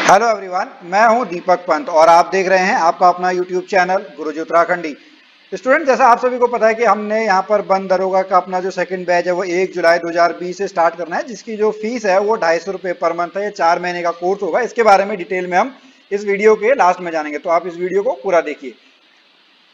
Hello everyone, मैं हूं दीपक पंत और आप देख रहे हैं आपका अपना यूट्यूब चैनल गुरुजी उत्तराखंडी। स्टूडेंट, जैसा आप सभी को पता है कि हमने यहां पर वन दरोगा का अपना जो सेकंड बैच है वो 1 जुलाई 2020 से स्टार्ट करना है, जिसकी जो फीस है वो 250 रुपये पर मंथ है। ये 4 महीने का कोर्स होगा। इसके बारे में डिटेल में हम इस वीडियो के लास्ट में जानेंगे, तो आप इस वीडियो को पूरा देखिए।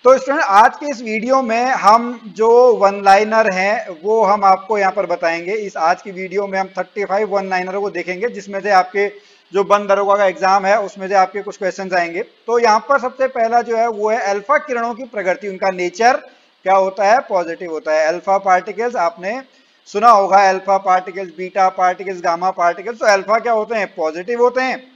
तो स्टूडेंट, आज के इस वीडियो में हम जो वन लाइनर हैं वो हम आपको यहाँ पर बताएंगे। इस आज की वीडियो में हम 35 वन लाइनरों को देखेंगे, जिसमें से आपके जो वन दरोगा का एग्जाम है उसमें से आपके कुछ क्वेश्चंस आएंगे। तो यहाँ पर सबसे पहला जो है वो है अल्फा किरणों की प्रकृति, उनका नेचर क्या होता है, पॉजिटिव होता है। अल्फा पार्टिकल्स आपने सुना होगा, alpha particles, beta particles, gamma particles. तो अल्फा क्या होते हैं, पॉजिटिव होते हैं,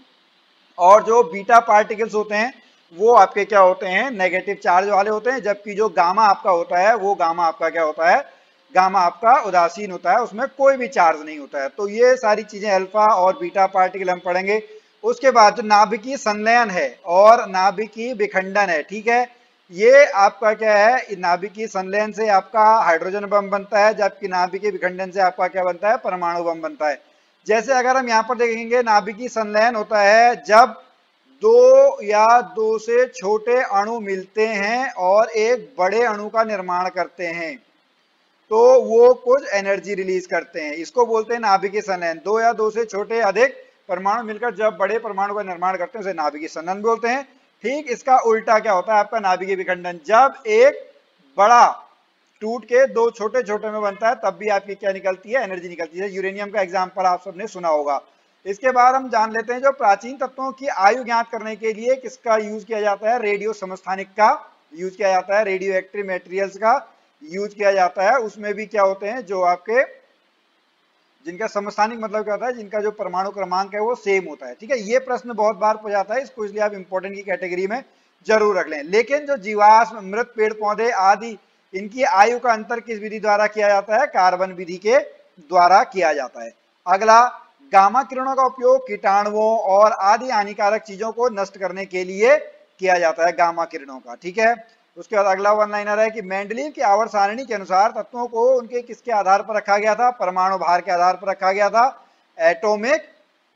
और जो बीटा पार्टिकल्स होते हैं वो आपके क्या होते हैं, नेगेटिव चार्ज वाले होते हैं। जबकि जो गामा आपका होता है वो गामा आपका क्या होता है, गामा आपका उदासीन होता है, उसमें कोई भी चार्ज नहीं होता है। तो ये सारी चीजें अल्फा और बीटा पार्टिकल हम पढ़ेंगे। उसके बाद जो नाभिकीय संलयन है और नाभिकीय विखंडन है, ठीक है, ये आपका क्या है, नाभिकीय संलयन से आपका हाइड्रोजन बम बनता है, जबकि नाभिकीय विखंडन से आपका क्या बनता है, परमाणु बम बनता है। जैसे अगर हम यहाँ पर देखेंगे, नाभिकीय संलयन होता है जब दो या दो से छोटे अणु मिलते हैं और एक बड़े अणु का निर्माण करते हैं, तो वो कुछ एनर्जी रिलीज करते हैं, इसको बोलते हैं नाभिकीय संलयन। दो या दो से छोटे अधिक परमाणु मिलकर जब बड़े परमाणु का निर्माण करते हैं उसे नाभिकीय संलयन बोलते हैं। ठीक इसका उल्टा क्या होता है आपका, नाभिकीय विखंडन। जब एक बड़ा टूट के दो छोटे छोटे में बनता है तब भी आपकी क्या निकलती है, एनर्जी निकलती है। यूरेनियम का एग्जाम्पल आप सबने सुना होगा। इसके बाद हम जान लेते हैं जो प्राचीन तत्वों की आयु ज्ञात करने के लिए किसका यूज किया जाता है, रेडियो समस्थानिक का यूज किया जाता है, रेडियो एक्टिव मेटेरियल्स का यूज किया जाता है। उसमें भी क्या होते हैं, जो आपके जिनका समस्थानिक मतलब क्या होता है, जिनका जो परमाणु क्रमांक है वो सेम होता है। ठीक है, ये प्रश्न बहुत बार पूछा जाता है, इसको इसलिए आप इंपॉर्टेंट की कैटेगरी में जरूर रख लें। लेकिन जो जीवाश्म, मृत पेड़ पौधे आदि, इनकी आयु का अंतर किस विधि द्वारा किया जाता है, कार्बन विधि के द्वारा किया जाता है। अगला, गामा किरणों का उपयोग कीटाणुओं और आदि हानिकारक चीजों को नष्ट करने के लिए किया जाता है, गामा किरणों का। ठीक है, उसके बाद अगला वन लाइनर है कि मेंडलीव की आवर्त सारणी के अनुसार तत्वों को उनके किसके आधार पर रखा गया था, परमाणु भार के आधार पर रखा गया था, एटॉमिक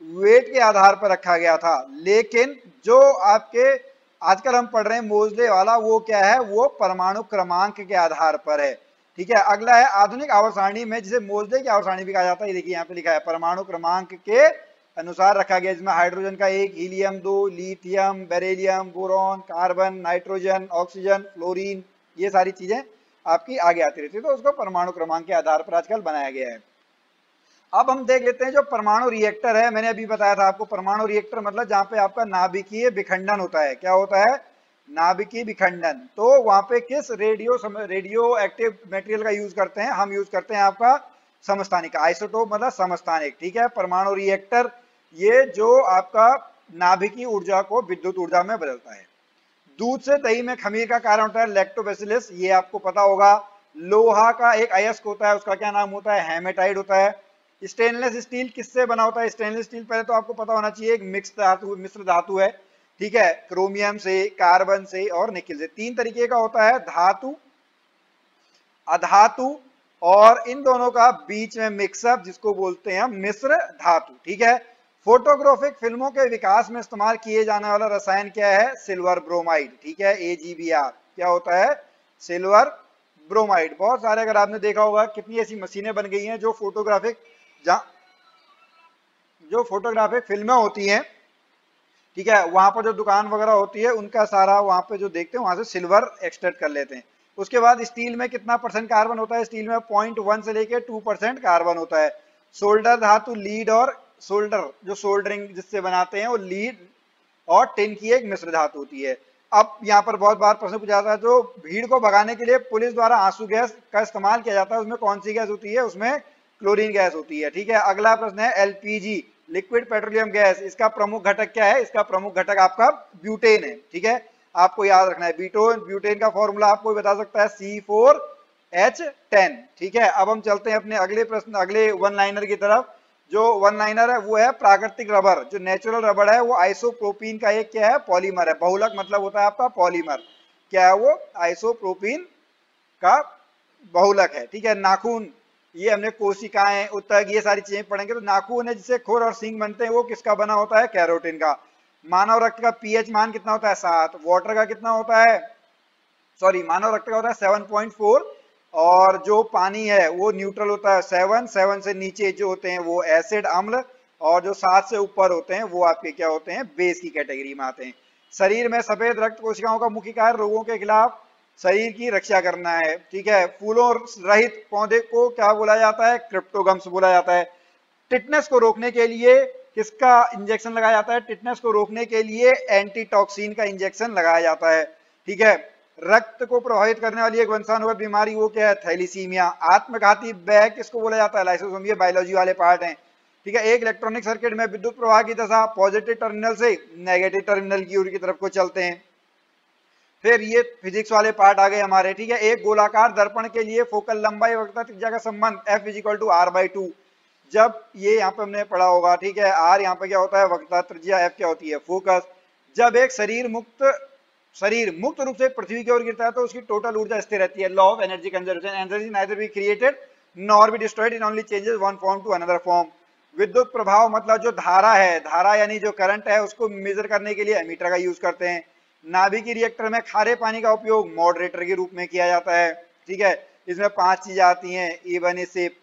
वेट के आधार पर रखा गया था। लेकिन जो आपके आजकल हम पढ़ रहे हैं मोजले वाला, वो क्या है, वो परमाणु क्रमांक के आधार पर है। ठीक है, अगला है आधुनिक आवर्त सारणी में, जिसे मोजले की आवर्त सारणी भी कहा जाता है। ये देखिए यहाँ पे लिखा है परमाणु क्रमांक के अनुसार रखा गया, जिसमें हाइड्रोजन का 1, helium 2, lithium, beryllium, boron, carbon, nitrogen, oxygen, fluorine, ये सारी चीजें आपकी आगे आती रहती है। तो उसको परमाणु क्रमांक के आधार पर आजकल बनाया गया है। अब हम देख लेते हैं जो परमाणु रिएक्टर है। मैंने अभी बताया था आपको, परमाणु रिएक्टर मतलब जहां पे आपका नाभिकीय विखंडन होता है। क्या होता है, नाभिकीय विखंडन। तो वहां पे किस रेडियो एक्टिव मटेरियल का यूज करते हैं, हम यूज करते हैं आपका समस्थानिक, आइसोटोप मतलब समस्थानिक। ठीक है, परमाणु रिएक्टर ये जो आपका नाभिकीय ऊर्जा को विद्युत ऊर्जा में बदलता है। दूध से दही में खमीर का कारण होता है लैक्टोबैसिलस, ये आपको पता होगा। लोहा का एक अयस्क होता है, उसका क्या नाम होता है, हेमेटाइट होता है। स्टेनलेस स्टील किससे बना होता है, स्टेनलेस स्टील पहले तो आपको पता होना चाहिए एक मिश्र धातु है। ठीक है, क्रोमियम से, कार्बन से और निकिल से। तीन तरीके का होता है, धातु, अधातु और इन दोनों का बीच में मिक्सअप, जिसको बोलते हैं मिश्र धातु। ठीक है, फोटोग्राफिक फिल्मों के विकास में इस्तेमाल किए जाने वाला रसायन क्या है, सिल्वर ब्रोमाइड। ठीक है, AgBr क्या होता है, सिल्वर ब्रोमाइड। बहुत सारे, अगर आपने देखा होगा कितनी ऐसी मशीनें बन गई हैं जो फोटोग्राफिक फिल्में होती हैं, ठीक है, वहां पर जो दुकान वगैरह होती है उनका सारा वहां पे जो देखते हैं वहां से सिल्वर एक्सट्रैक्ट कर लेते हैं। उसके बाद स्टील में कितना % कार्बन होता है, स्टील में 0.1 से लेके 2% कार्बन होता है। सोल्डर धातु, लीड और सोल्डर, जो सोल्डरिंग जिससे बनाते हैं वो लीड और टिन की एक मिश्र धातु होती है। अब यहाँ पर बहुत बार प्रश्न पूछा जाता है, जो भीड़ को भगाने के लिए पुलिस द्वारा आंसू गैस का इस्तेमाल किया जाता है, उसमें कौन सी गैस होती है, उसमें क्लोरीन गैस होती है। ठीक है, अगला प्रश्न है LPG, लिक्विड पेट्रोलियम गैस, इसका प्रमुख घटक क्या है, इसका प्रमुख घटक आपका ब्यूटेन है। ठीक है, आपको याद रखना है, ब्यूटेन का फॉर्मूला आपको बता सकता है C4H10। ठीक है, अब हम चलते हैं अपने अगले प्रश्न, अगले वन लाइनर की तरफ। जो वन लाइनर है वो है प्राकृतिक रबर, जो नेचुरल रबर है वो आइसोप्रोपीन का एक क्या है, पॉलीमर है। बहुलक मतलब होता है आपका पॉलीमर, क्या है वो, आइसोप्रोपीन का बहुलक है। ठीक है, नाखून, ये हमने कोशिकाएं, उत्तक, ये सारी चीजें पढ़ेंगे। तो नाखून है जिससे खुर और सींग बनते हैं, वो किसका बना होता है, कैरोटिन का। मानव रक्त का पीएच मान कितना होता है 7, वाटर का कितना होता है, सॉरी मानव रक्त का होता है 7.4, और जो पानी है वो न्यूट्रल होता है 7 से नीचे जो होते हैं वो एसिड अम्ल, और जो 7 से ऊपर होते हैं वो आपके क्या होते हैं, बेस की कैटेगरी में आते हैं। शरीर में सफेद रक्त कोशिकाओं का मुख्य कार्य रोगों के खिलाफ शरीर की रक्षा करना है। ठीक है, फूलों रहित पौधे को क्या बोला जाता है, क्रिप्टोगम्स बोला जाता है। टिटनेस को रोकने के लिए किसका इंजेक्शन लगाया जाता है, टिटनेस को रोकने के लिए एंटीटॉक्सिन का इंजेक्शन लगाया जाता है। ठीक है, रक्त को प्रभावित करने वाली एक वंशानुगत बीमारी वो क्या है, थैलीसीमिया। आत्मघाती बैग किसको बोला जाता है, लाइसोसोम, ये बायोलॉजी वाले पार्ट हैं। ठीक है, एक इलेक्ट्रॉनिक सर्किट में विद्युत प्रवाह की दशा पॉजिटिव टर्मिनल से नेगेटिव टर्मिनल की ओर की तरफ को चलते हैं। फिर ये फिजिक्स वाले पार्ट आ गए हमारे। ठीक है, एक गोलाकार दर्पण के लिए फोकल लंबाई वक्रता त्रिज्या का संबंध F = R/2। जब ये यहाँ पे हमने पढ़ा होगा, ठीक है, R यहाँ पे क्या होता है वक्रता त्रिज्या, F क्या होती है फोकस। जब एक शरीर मुक्त रूप से पृथ्वी की ओर गिरता है तो उसकी टोटल ऊर्जा स्थिर रहती है, law of energy conservation. Energy neither be created nor be destroyed, it only changes one form to another form. विद्युत प्रभाव मतलब जो धारा है, धारा यानी जो करंट है, उसको मेजर करने के लिए एमीटर का यूज करते हैं। नाभिकीय रिएक्टर में खारे पानी का उपयोग मॉडरेटर के रूप में किया जाता है। ठीक है, इसमें 5 चीजें आती हैं, ईबनीसिपो।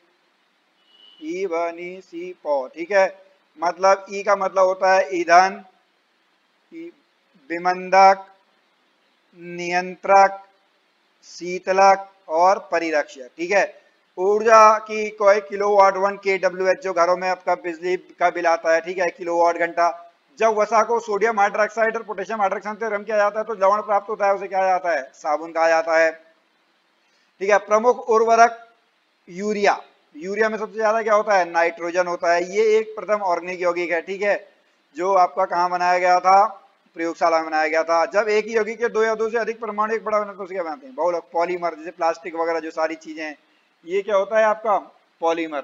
ठीक है, मतलब ई का मतलब होता है ईंधन, विमंदक, नियंत्रक, शीतलक और परिरक्षक। ठीक है, ऊर्जा की कोई किलोवाट 1 kWh जो घरों में आपका बिजली का बिल आता है। ठीक है, किलोवाट घंटा। जब वसा को सोडियम हाइड्रोक्साइड और पोटेशियम हाइड्रोक्साइड से गर्म किया जाता है तो लवण प्राप्त होता है, उसे क्या जाता है, साबुन कहा जाता है। ठीक है, प्रमुख उर्वरक यूरिया। यूरिया में सबसे ज्यादा क्या होता है, नाइट्रोजन होता है। ये एक प्रथम ऑर्गेनिक यौगिक है। ठीक है, जो आपका कहाँ बनाया गया था, प्रयोगशाला में बनाया गया था। जब एक ही यौगिक के 2 या 2 से अधिक परमाणु एक बड़ा बनता है तो उसे क्या बनाते हैं, बहुलक। पॉलीमर, जैसे प्लास्टिक वगैरह जो सारी चीजें हैं, ये क्या होता है आपका पॉलीमर।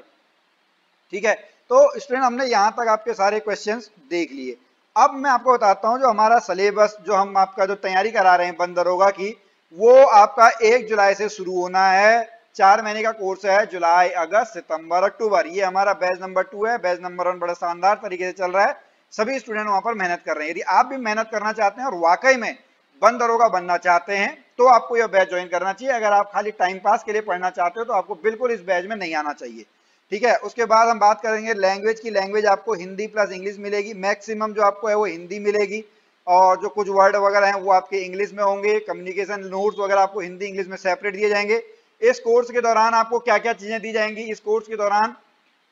ठीक है, तो स्टूडेंट हमने यहाँ तक आपके सारे क्वेश्चंस देख लिए। अब मैं आपको बताता हूँ जो हमारा सिलेबस, जो हम आपका जो तैयारी करा रहे हैं बंद दरोगा की, वो आपका 1 जुलाई से शुरू होना है। 4 महीने का कोर्स है, जुलाई, अगस्त, सितंबर, अक्टूबर। ये हमारा बैच नंबर 2 है। बैच नंबर 1 बड़ा शानदार तरीके से चल रहा है, सभी स्टूडेंट वहां पर मेहनत कर रहे हैं। यदि आप भी मेहनत करना चाहते हैं और वाकई में बंद दरोगा बनना चाहते हैं तो आपको यह बैच ज्वाइन करना चाहिए। अगर आप खाली टाइम पास के लिए पढ़ना चाहते हो तो आपको बिल्कुल इस बैच में नहीं आना चाहिए। ठीक है, उसके बाद हम बात करेंगे लैंग्वेज की। लैंग्वेज आपको हिंदी प्लस इंग्लिश मिलेगी, मैक्सिमम जो आपको है वो हिंदी मिलेगी, और जो कुछ वर्ड वगैरह हैं वो आपके इंग्लिश में होंगे। कम्युनिकेशन नोट्स वगैरह आपको हिंदी इंग्लिश में सेपरेट दिए जाएंगे। इस कोर्स के दौरान आपको क्या क्या चीजें दी जाएंगी, इस कोर्स के दौरान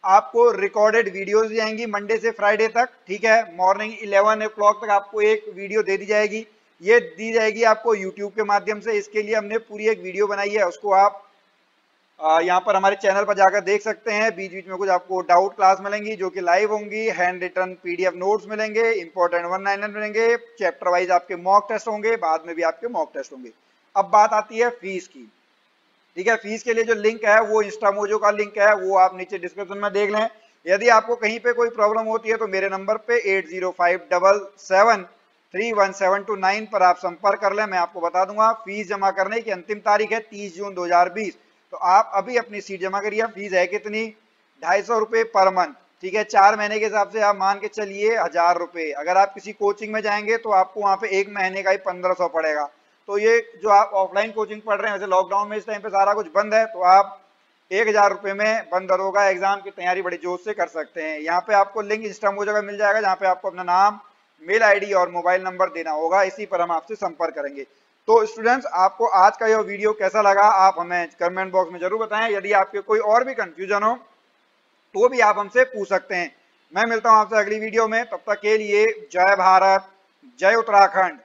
आपको रिकॉर्डेड वीडियोस दी जाएंगी मंडे से फ्राइडे तक। ठीक है, मॉर्निंग 11 o'clock तक आपको एक वीडियो दे दी जाएगी। ये दी जाएगी आपको यूट्यूब के माध्यम से। इसके लिए हमने पूरी एक वीडियो बनाई है, उसको आप यहाँ पर हमारे चैनल पर जाकर देख सकते हैं। बीच बीच में कुछ आपको डाउट क्लास मिलेंगी जो कि लाइव होंगी, हैंड रिटन पीडीएफ नोट्स मिलेंगे, इंपॉर्टेंट 1-9 मिलेंगे, चैप्टर वाइज आपके मॉक टेस्ट होंगे, बाद में भी आपके मॉक टेस्ट होंगे। अब बात आती है फीस की। ठीक है, फीस के लिए जो लिंक है वो इंस्टामोजो का लिंक है, वो आप नीचे डिस्क्रिप्शन में देख लें। यदि आपको कहीं पे कोई प्रॉब्लम होती है तो मेरे नंबर पे 8057731729 पर आप संपर्क कर लें, मैं आपको बता दूंगा। फीस जमा करने की अंतिम तारीख है 30 जून 2020। तो आप अभी अपनी सीट जमा करिए। फीस है कितनी, 250 रुपए पर मंथ। ठीक है, 4 महीने के हिसाब से आप मान के चलिए 1000 रुपए। अगर आप किसी कोचिंग में जाएंगे तो आपको वहां पे 1 महीने का ही 1500 पड़ेगा। तो ये जो आप ऑफलाइन कोचिंग पढ़ रहे हैं, वैसे लॉकडाउन में इस टाइम पे सारा कुछ बंद है, तो आप 1000 रुपए में बंद दरोगा एग्जाम की तैयारी बड़ी जोश से कर सकते हैं। यहाँ पे आपको लिंक इंस्टामोजो का मिल जाएगा, जहाँ पे आपको अपना नाम, मेल आईडी और मोबाइल नंबर देना होगा। इसी पर हम आपसे संपर्क करेंगे। तो स्टूडेंट्स, आपको आज का यह वीडियो कैसा लगा आप हमें कमेंट बॉक्स में जरूर बताएं। यदि आपके कोई और भी कंफ्यूजन हो तो भी आप हमसे पूछ सकते हैं। मैं मिलता हूं आपसे अगली वीडियो में, तब तक के लिए जय भारत, जय उत्तराखंड।